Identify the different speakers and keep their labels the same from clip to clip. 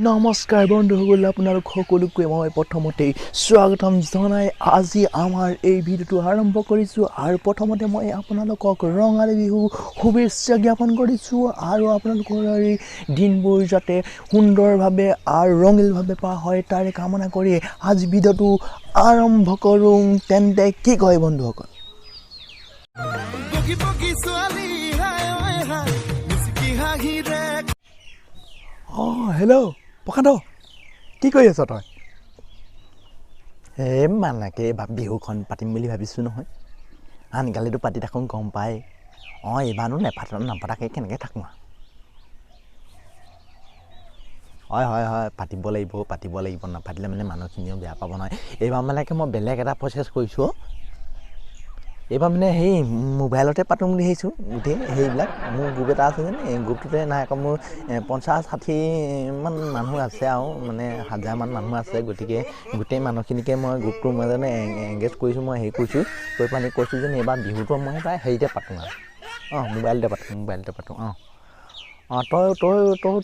Speaker 1: নমস্কাৰ বন্ধুসকল আপোনালোক সকলোকে মই প্ৰথমতে স্বাগতম জনাই আজি আমাৰ এই ভিডিঅ'টো আৰম্ভ কৰিছোঁ আৰু প্ৰথমতে মই আপোনালোকক ৰঙালী বিহু শুভেচ্ছা জ্ঞাপন কৰিছোঁ আৰু আপোনালোকৰ এই দিনবোৰ যাতে সুন্দৰভাৱে আৰু ৰঙীলভাৱে পাৰ হয় তাৰে কামনা কৰি আজি ভিডিঅ'টো আৰম্ভ কৰোঁ তেন্তে কি কয় বন্ধুসকল হেল্ল' প্ৰকান্ত কি কৰি আছ তই মানেকে বিহুখন পাতিম বুলি ভাবিছোঁ নহয় আনকালিতো পাতি থাকোঁ গম পায় এইবাৰনো নাপাতাকৈ কেনেকৈ থাকোঁ হয় পাতিব লাগিব নাপাতিলে মানে মানুহখিনিও বেয়া পাব নহয় এইবাৰ মানেকে মই বেলেগ এটা প্ৰচেছ কৰিছোঁ এইবাৰ মানে সেই মোবাইলতে পাতোঁ বুলি ভাবিছোঁ গোটেই সেইবিলাক মোৰ গ্ৰুপ এটা আছে যেন এই গ্ৰুপটোতে নাই আকৌ মোৰ 50-60মান মানুহ আছে আৰু মানে 1000মান মানুহ আছে গতিকে গোটেই মানুহখিনিকে মই গ্ৰুপটোৰ মাজতে এংগেজ কৰিছোঁ মই হেৰি কৰিছোঁ কৈ পানি কৈছোঁ যেন এইবাৰ বিহুটো মই প্ৰায় হেৰিতে পাতোঁ আৰু মোবাইলতে পাতোঁ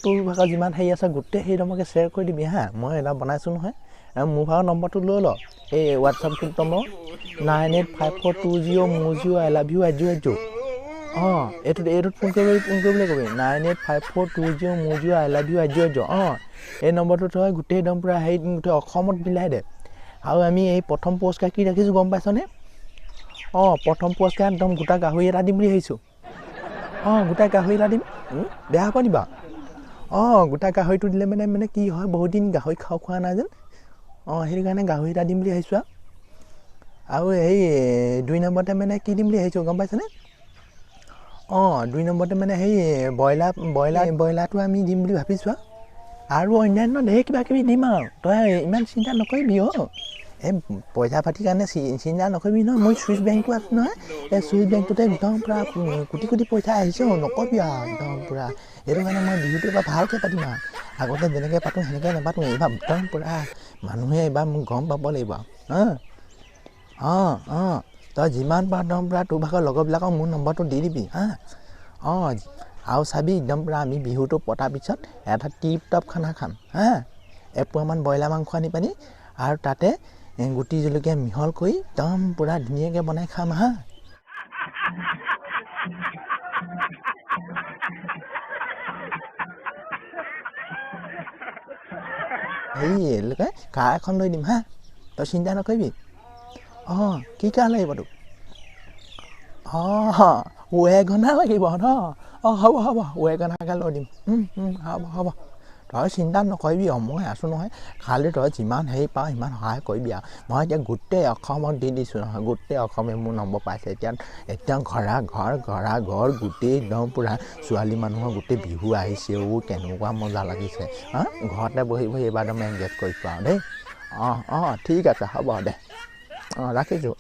Speaker 1: তোৰ ভাগৰ যিমান হেৰি আছে গোটেই সেইটো মোকে শ্বেয়াৰ কৰি দিবি হা মই এটা বনাইছোঁ নহয় মোৰ ভাগৰ নম্বৰটো লৈ ল এই WhatsApp group number 985420 I love you এইটোত ফোন কৰিবলৈ ক'বি 985420 I love you এই নম্বৰটো তই গোটেই একদম পূৰা হেৰি গোটেই অসমত মিলাই দে আৰু আমি এই প্ৰথম পুৰস্কাৰ কি ৰাখিছোঁ গম পাইছনে প্ৰথম পুৰস্কাৰ একদম গোটা গাহৰি এটা দিম বুলি ভাবিছোঁ গোটা গাহৰি এটা দিম বেয়া হ'ব নিবা গোটা গাহৰিটো দিলে মানে কি হয় বহুত দিন গাহৰি খোৱা নাই যেন সেইটো কাৰণে গাহৰি এটা দিম বুলি ভাবিছোঁ আৰু এই 2 নম্বৰতে মানে কি দিম বুলি ভাবিছোঁ গম পাইছেনে 2 নম্বৰতে মানে সেই ব্ৰইলাৰটো আমি দিম বুলি ভাবিছোঁ আৰু অন্যান্য ঢেৰ কিবা কিবি দিম আৰু তই ইমান চিন্তা নকৰিবি এই পইচা পাতিৰ কাৰণে চিন্তা নকৰিবি নহয় মোৰ চুইচ বেংকটো আছে নহয় এই চুইচ বেংকটোতে একদম পূৰা কোটি পইচা আহিছে নকৰিবি আৰু একদম পূৰা সেইটো কাৰণে মই বিহুটো এবাৰ ভালকৈ পাতিম আৰু আগতে যেনেকৈ পাতোঁ সেনেকৈ নাপাতোঁ এইবাৰ একদম পূৰা মানুহে এইবাৰ মোক গম পাব লাগিব তই যিমান পাৰ একদম পূৰা তোৰ ভাগৰ লগৰবিলাকক মোৰ নম্বৰটো দি দিবি আৰু চাবি একদম পূৰা আমি বিহুটো পতাৰ পিছত এটা টিপ টপ খানা খাম এপোৱামান ব্ৰইলাৰ মাংস আনি পানি আৰু তাতে গুটি জলকীয়া মিহল কৰি একদম পূৰা ধুনীয়াকৈ বনাই খাম হেৰি কাৰ এখন লৈ দিম তই চিন্তা নকৰিবি কি কাৰ লাগিব তোক ৱেগনা লাগিব ন হ'ব ৱেগনাকে লৈ দিম হ'ব তই চিন্তা নকৰিবি মই আছোঁ নহয় খালি তই যিমান হেৰি পাওঁ সিমান সহায় কৰিবি আৰু মই এতিয়া গোটেই অসমত দি দিছোঁ নহয় গোটেই অসমে মোৰ নম্বৰ পাইছে এতিয়া ঘৰ গোটেই একদম পূৰা ছোৱালী মানুহৰ গোটেই বিহু আহিছে কেনেকুৱা মজা লাগিছে ঘৰতে বহি এইবাৰ একদম এংগেজ কৰিছোঁ আৰু দেই ঠিক আছে হ'ব দে ৰাখিছোঁ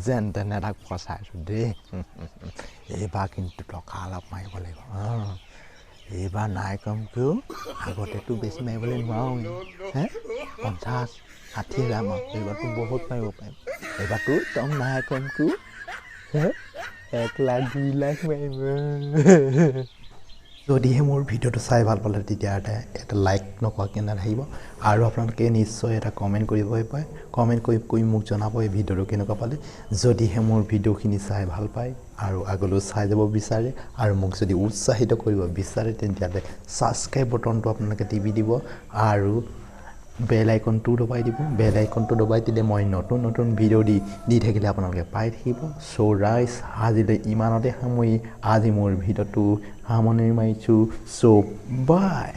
Speaker 1: যেন তেনে তাক ফচাইছোঁ দেই এইবাৰ কিন্তু টকা অলপ মাৰিব লাগিব এইবাৰ নাই কমকৈও আগতেতো বেছি মাৰিবলৈ নোৱাৰোঁ 50-60,000 মান এইবাৰতো বহুত মাৰিব পাৰিম এইবাৰতো একদম নাই কমকৈও 1 লাখ 2 লাখ মাৰিব যদিহে মোৰ ভিডিঅ'টো চাই ভাল পালে তেতিয়াহ'লে এটা লাইক নকৰাকৈ নাথাকিব আৰু আপোনালোকে নিশ্চয় এটা কমেণ্ট কৰিবই পাৰে কমেণ্ট কৰি মোক জনাব এই ভিডিঅ'টো কেনেকুৱা পালে যদিহে মোৰ ভিডিঅ'খিনি চাই ভাল পায় আৰু আগলৈ চাই যাব বিচাৰে আৰু মোক যদি উৎসাহিত কৰিব বিচাৰে তেতিয়াহ'লে ছাবস্ক্ৰাইব বটনটো আপোনালোকে টিপি দিব আৰু বেল আইকনটো দবাই দিব বেল আইকনটো দবাই দিলে মই নতুন ভিডিঅ' দি থাকিলে আপোনালোকে পাই থাকিব চ' ৰাইজ আজিলৈ ইমানতে সামৰি আজি মোৰ ভিডিঅ'টো সামৰণি মাৰিছোঁ চ' বাই